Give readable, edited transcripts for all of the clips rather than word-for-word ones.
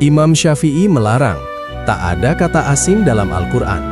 Imam Syafi'i melarang, tak ada kata asing dalam Al-Quran.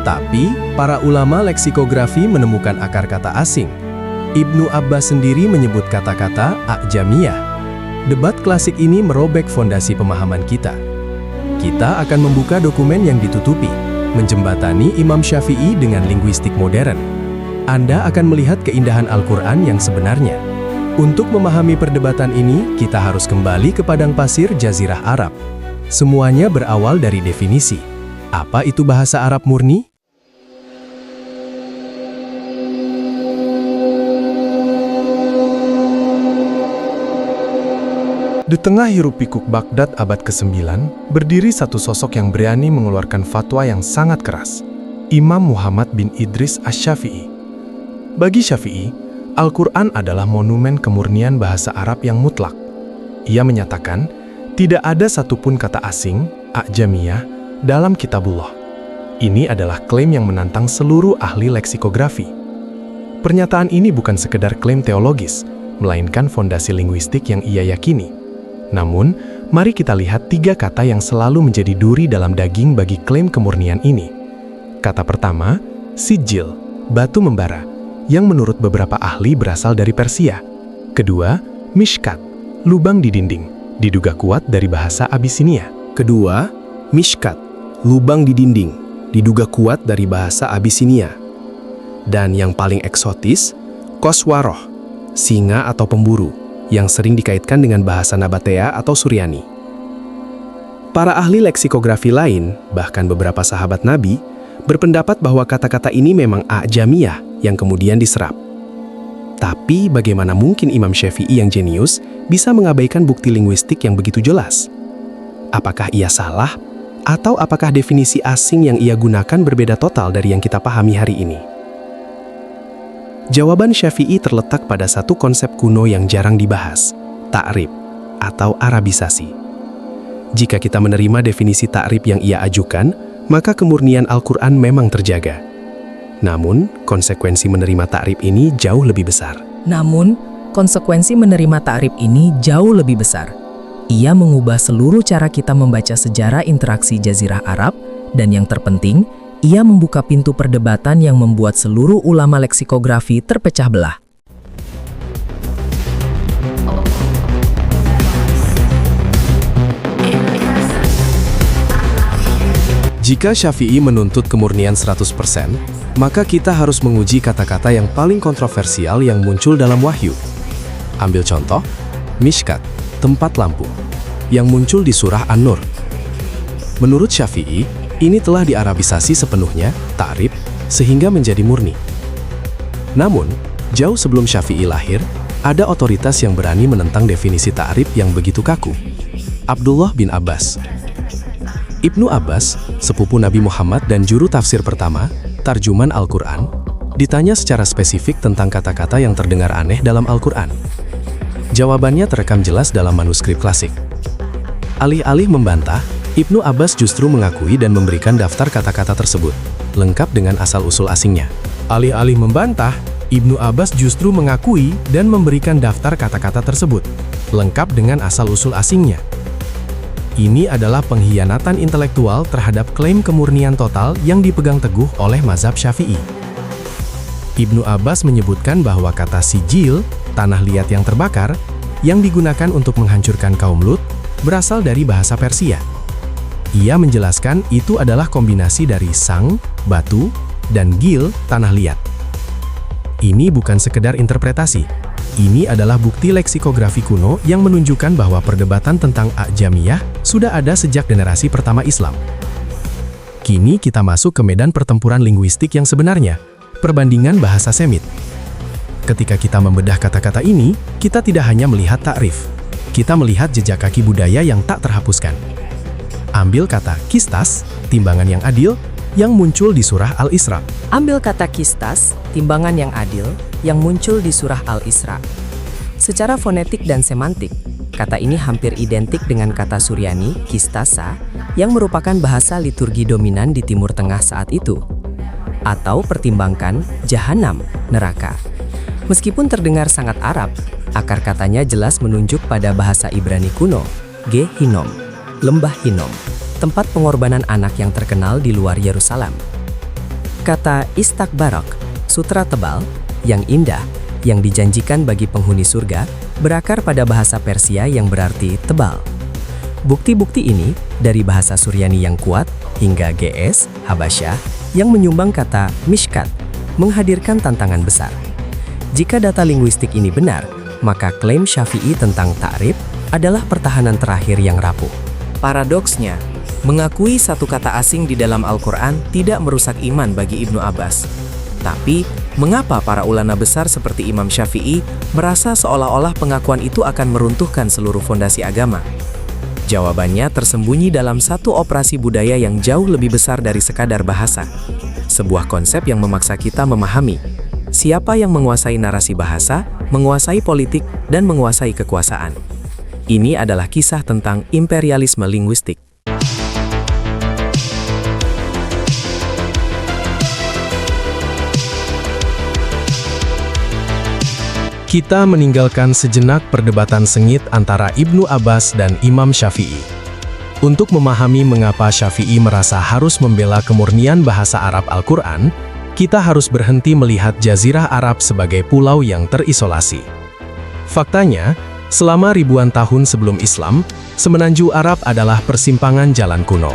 Tapi, para ulama leksikografi menemukan akar kata asing. Ibnu Abbas sendiri menyebut kata-kata a'jamiyah. Debat klasik ini merobek fondasi pemahaman kita. Kita akan membuka dokumen yang ditutupi, menjembatani Imam Syafi'i dengan linguistik modern. Anda akan melihat keindahan Al-Quran yang sebenarnya. Untuk memahami perdebatan ini, kita harus kembali ke padang pasir Jazirah Arab. Semuanya berawal dari definisi. Apa itu bahasa Arab murni? Di tengah hiruk-pikuk Baghdad abad ke-9, berdiri satu sosok yang berani mengeluarkan fatwa yang sangat keras. Imam Muhammad bin Idris Asy-Syafi'i. Bagi Syafi'i, Al-Quran adalah monumen kemurnian bahasa Arab yang mutlak. Ia menyatakan, tidak ada satupun kata asing, a'jamiyah, dalam kitabullah. Ini adalah klaim yang menantang seluruh ahli leksikografi. Pernyataan ini bukan sekedar klaim teologis, melainkan fondasi linguistik yang ia yakini. Namun, mari kita lihat 3 kata yang selalu menjadi duri dalam daging bagi klaim kemurnian ini. Kata pertama, sijil, batu membara, yang menurut beberapa ahli berasal dari Persia. Kedua, mishkat, lubang di dinding, diduga kuat dari bahasa Abisinia. Kedua, mishkat, lubang di dinding, diduga kuat dari bahasa Abisinia. Dan yang paling eksotis, koswaroh, singa atau pemburu, yang sering dikaitkan dengan bahasa Nabatea atau Suryani. Para ahli leksikografi lain, bahkan beberapa sahabat Nabi, berpendapat bahwa kata-kata ini memang a'jamiyah yang kemudian diserap. Tapi bagaimana mungkin Imam Syafi'i yang jenius bisa mengabaikan bukti linguistik yang begitu jelas? Apakah ia salah? Atau apakah definisi asing yang ia gunakan berbeda total dari yang kita pahami hari ini? Jawaban Syafi'i terletak pada satu konsep kuno yang jarang dibahas, ta'rib atau Arabisasi. Jika kita menerima definisi ta'rib yang ia ajukan, maka kemurnian Al-Quran memang terjaga. Namun, konsekuensi menerima ta'rib ini jauh lebih besar. Ia mengubah seluruh cara kita membaca sejarah interaksi Jazirah Arab, dan yang terpenting, ia membuka pintu perdebatan yang membuat seluruh ulama leksikografi terpecah belah. Jika Syafi'i menuntut kemurnian 100%, maka kita harus menguji kata-kata yang paling kontroversial yang muncul dalam wahyu. Ambil contoh, mishkat, tempat lampu, yang muncul di surah An-Nur. Menurut Syafi'i, ini telah diarabisasi sepenuhnya, ta'rib, sehingga menjadi murni. Namun, jauh sebelum Syafi'i lahir, ada otoritas yang berani menentang definisi ta'rib yang begitu kaku. Abdullah bin Abbas. Ibnu Abbas, sepupu Nabi Muhammad dan juru tafsir pertama, tarjuman Al-Quran, ditanya secara spesifik tentang kata-kata yang terdengar aneh dalam Al-Quran. Jawabannya terekam jelas dalam manuskrip klasik. Alih-alih membantah, Ibnu Abbas justru mengakui dan memberikan daftar kata-kata tersebut, lengkap dengan asal-usul asingnya. Alih-alih membantah, Ibnu Abbas justru mengakui dan memberikan daftar kata-kata tersebut, lengkap dengan asal-usul asingnya. Ini adalah pengkhianatan intelektual terhadap klaim kemurnian total yang dipegang teguh oleh mazhab Syafi'i. Ibnu Abbas menyebutkan bahwa kata sijil, tanah liat yang terbakar, yang digunakan untuk menghancurkan kaum Lut, berasal dari bahasa Persia. Ia menjelaskan itu adalah kombinasi dari sang, batu, dan gil, tanah liat. Ini bukan sekedar interpretasi. Ini adalah bukti leksikografi kuno yang menunjukkan bahwa perdebatan tentang a'jamiyah sudah ada sejak generasi pertama Islam. Kini kita masuk ke medan pertempuran linguistik yang sebenarnya, perbandingan bahasa Semit. Ketika kita membedah kata-kata ini, kita tidak hanya melihat ta'rif. Kita melihat jejak kaki budaya yang tak terhapuskan. Ambil kata kistas, timbangan yang adil, yang muncul di surah Al-Isra. Ambil kata kistas, timbangan yang adil, yang muncul di surah Al-Isra. Secara fonetik dan semantik, kata ini hampir identik dengan kata Suryani, kistasa, yang merupakan bahasa liturgi dominan di Timur Tengah saat itu. Atau pertimbangkan jahanam, neraka. Meskipun terdengar sangat Arab, akar katanya jelas menunjuk pada bahasa Ibrani kuno, Gehinom. Lembah Hinnom, tempat pengorbanan anak yang terkenal di luar Yerusalem. Kata istakbarok, sutra tebal, yang indah, yang dijanjikan bagi penghuni surga, berakar pada bahasa Persia yang berarti tebal. Bukti-bukti ini dari bahasa Suryani yang kuat hingga GS, Habasyah, yang menyumbang kata mishkat, menghadirkan tantangan besar. Jika data linguistik ini benar, maka klaim Syafi'i tentang ta'rif adalah pertahanan terakhir yang rapuh. Paradoksnya, mengakui satu kata asing di dalam Al-Quran tidak merusak iman bagi Ibnu Abbas. Tapi, mengapa para ulama besar seperti Imam Syafi'i merasa seolah-olah pengakuan itu akan meruntuhkan seluruh fondasi agama? Jawabannya tersembunyi dalam satu operasi budaya yang jauh lebih besar dari sekadar bahasa. Sebuah konsep yang memaksa kita memahami siapa yang menguasai narasi bahasa, menguasai politik, dan menguasai kekuasaan. Ini adalah kisah tentang imperialisme linguistik. Kita meninggalkan sejenak perdebatan sengit antara Ibnu Abbas dan Imam Syafi'i. Untuk memahami mengapa Syafi'i merasa harus membela kemurnian bahasa Arab Al-Quran, kita harus berhenti melihat Jazirah Arab sebagai pulau yang terisolasi. Faktanya, selama ribuan tahun sebelum Islam, semenanjung Arab adalah persimpangan jalan kuno.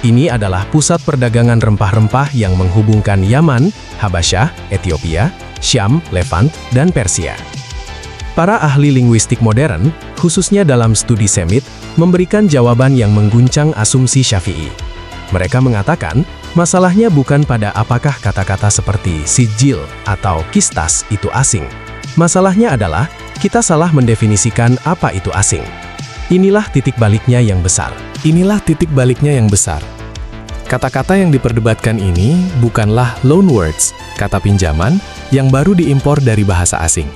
Ini adalah pusat perdagangan rempah-rempah yang menghubungkan Yaman, Habasyah, Ethiopia, Syam, Levant, dan Persia. Para ahli linguistik modern, khususnya dalam studi Semit, memberikan jawaban yang mengguncang asumsi Syafi'i. Mereka mengatakan, masalahnya bukan pada apakah kata-kata seperti sijil atau kistas itu asing. Masalahnya adalah, kita salah mendefinisikan apa itu asing. Inilah titik baliknya yang besar. Kata-kata yang diperdebatkan ini bukanlah loanwords, kata pinjaman, yang baru diimpor dari bahasa asing.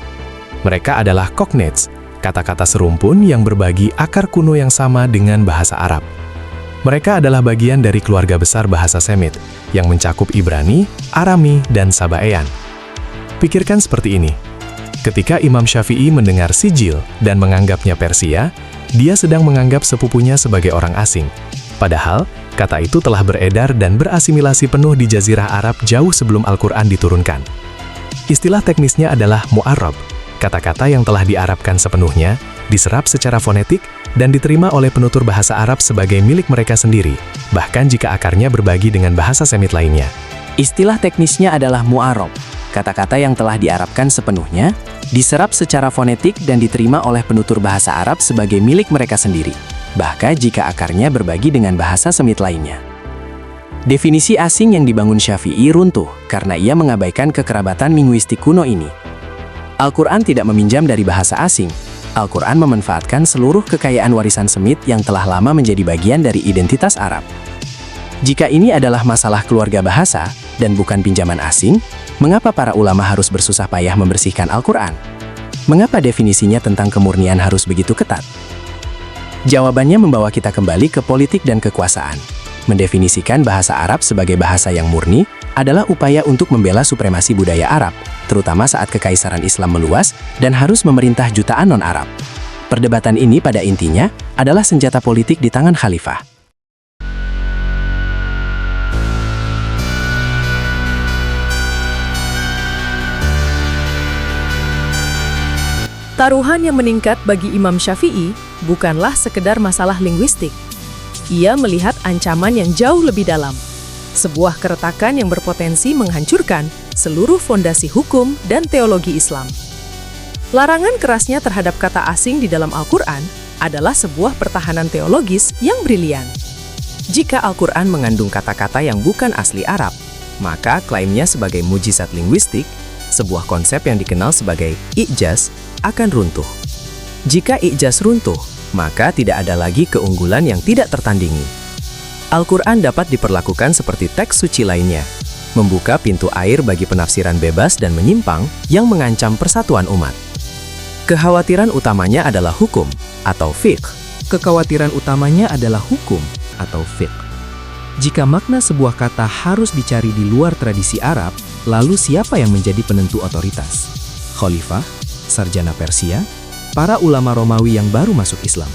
Mereka adalah cognates, kata-kata serumpun yang berbagi akar kuno yang sama dengan bahasa Arab. Mereka adalah bagian dari keluarga besar bahasa Semit, yang mencakup Ibrani, Arami, dan Sabaean. Pikirkan seperti ini. Ketika Imam Syafi'i mendengar sijil dan menganggapnya Persia, dia sedang menganggap sepupunya sebagai orang asing. Padahal, kata itu telah beredar dan berasimilasi penuh di Jazirah Arab jauh sebelum Al-Quran diturunkan. Istilah teknisnya adalah mu'arrab, kata-kata yang telah diarabkan sepenuhnya, diserap secara fonetik, dan diterima oleh penutur bahasa Arab sebagai milik mereka sendiri, bahkan jika akarnya berbagi dengan bahasa Semit lainnya. Istilah teknisnya adalah mu'arrab, kata-kata yang telah diarabkan sepenuhnya, diserap secara fonetik dan diterima oleh penutur bahasa Arab sebagai milik mereka sendiri, bahkan jika akarnya berbagi dengan bahasa Semit lainnya. Definisi asing yang dibangun Syafi'i runtuh karena ia mengabaikan kekerabatan linguistik kuno ini. Al-Quran tidak meminjam dari bahasa asing. Al-Quran memanfaatkan seluruh kekayaan warisan Semit yang telah lama menjadi bagian dari identitas Arab. Jika ini adalah masalah keluarga bahasa dan bukan pinjaman asing, mengapa para ulama harus bersusah payah membersihkan Al-Quran? Mengapa definisinya tentang kemurnian harus begitu ketat? Jawabannya membawa kita kembali ke politik dan kekuasaan. Mendefinisikan bahasa Arab sebagai bahasa yang murni adalah upaya untuk membela supremasi budaya Arab, terutama saat kekaisaran Islam meluas dan harus memerintah jutaan non-Arab. Perdebatan ini pada intinya adalah senjata politik di tangan khalifah. Taruhan yang meningkat bagi Imam Syafi'i bukanlah sekedar masalah linguistik. Ia melihat ancaman yang jauh lebih dalam. Sebuah keretakan yang berpotensi menghancurkan seluruh fondasi hukum dan teologi Islam. Larangan kerasnya terhadap kata asing di dalam Al-Quran adalah sebuah pertahanan teologis yang brilian. Jika Al-Quran mengandung kata-kata yang bukan asli Arab, maka klaimnya sebagai mujizat linguistik, sebuah konsep yang dikenal sebagai i'jaz, akan runtuh. Jika i'jaz runtuh, maka tidak ada lagi keunggulan yang tidak tertandingi. Al-Quran dapat diperlakukan seperti teks suci lainnya, membuka pintu air bagi penafsiran bebas dan menyimpang yang mengancam persatuan umat. Kekhawatiran utamanya adalah hukum atau fiqh. Jika makna sebuah kata harus dicari di luar tradisi Arab, lalu siapa yang menjadi penentu otoritas? Khalifah, sarjana Persia, para ulama Romawi yang baru masuk Islam.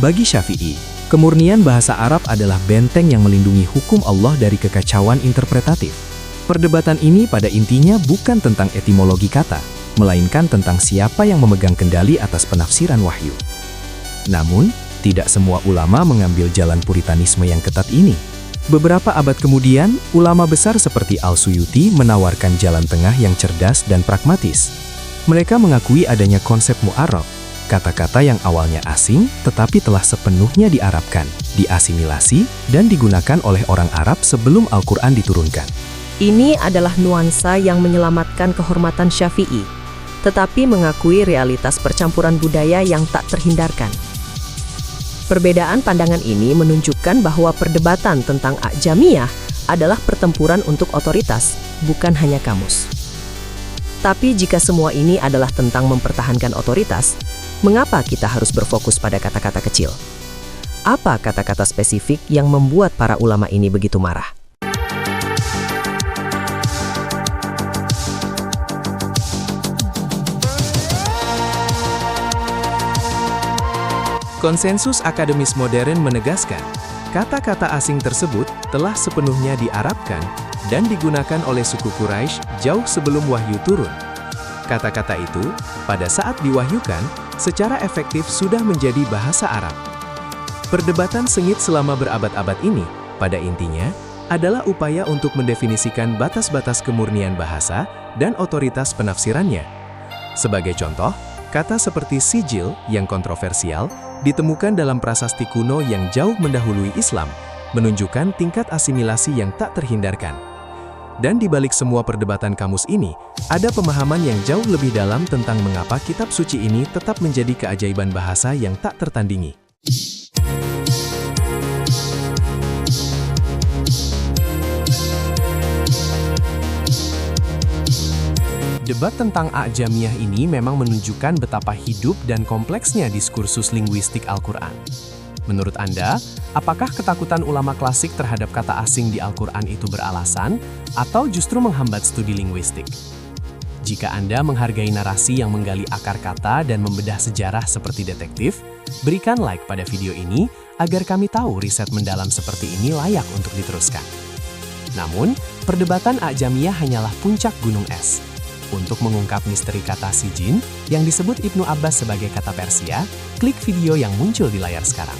Bagi Syafi'i, Kemurnian bahasa Arab adalah benteng yang melindungi hukum Allah dari kekacauan interpretatif. Perdebatan ini pada intinya bukan tentang etimologi kata, melainkan tentang siapa yang memegang kendali atas penafsiran wahyu. Namun, tidak semua ulama mengambil jalan puritanisme yang ketat ini. Beberapa abad kemudian, ulama besar seperti Al-Suyuti menawarkan jalan tengah yang cerdas dan pragmatis. Mereka mengakui adanya konsep mu'arab, kata-kata yang awalnya asing tetapi telah sepenuhnya diarabkan, diasimilasi, dan digunakan oleh orang Arab sebelum Al-Quran diturunkan. Ini adalah nuansa yang menyelamatkan kehormatan Syafi'i, tetapi mengakui realitas percampuran budaya yang tak terhindarkan. Perbedaan pandangan ini menunjukkan bahwa perdebatan tentang A'jamiyah adalah pertempuran untuk otoritas, bukan hanya kamus. Tapi jika semua ini adalah tentang mempertahankan otoritas, mengapa kita harus berfokus pada kata-kata kecil? Apa kata-kata spesifik yang membuat para ulama ini begitu marah? Konsensus akademis modern menegaskan, kata-kata asing tersebut telah sepenuhnya diarabkan dan digunakan oleh suku Quraisy jauh sebelum wahyu turun. Kata-kata itu, pada saat diwahyukan, secara efektif sudah menjadi bahasa Arab. Perdebatan sengit selama berabad-abad ini, pada intinya, adalah upaya untuk mendefinisikan batas-batas kemurnian bahasa dan otoritas penafsirannya. Sebagai contoh, kata seperti sijil yang kontroversial ditemukan dalam prasasti kuno yang jauh mendahului Islam, menunjukkan tingkat asimilasi yang tak terhindarkan. Dan di balik semua perdebatan kamus ini, ada pemahaman yang jauh lebih dalam tentang mengapa kitab suci ini tetap menjadi keajaiban bahasa yang tak tertandingi. Debat tentang A'jamiyah ini memang menunjukkan betapa hidup dan kompleksnya diskursus linguistik Al-Quran. Menurut Anda, apakah ketakutan ulama klasik terhadap kata asing di Al-Quran itu beralasan, atau justru menghambat studi linguistik? Jika Anda menghargai narasi yang menggali akar kata dan membedah sejarah seperti detektif, berikan like pada video ini agar kami tahu riset mendalam seperti ini layak untuk diteruskan. Namun, perdebatan A'jamiyah hanyalah puncak gunung es. Untuk mengungkap misteri kata sijin yang disebut Ibnu Abbas sebagai kata Persia, klik video yang muncul di layar sekarang.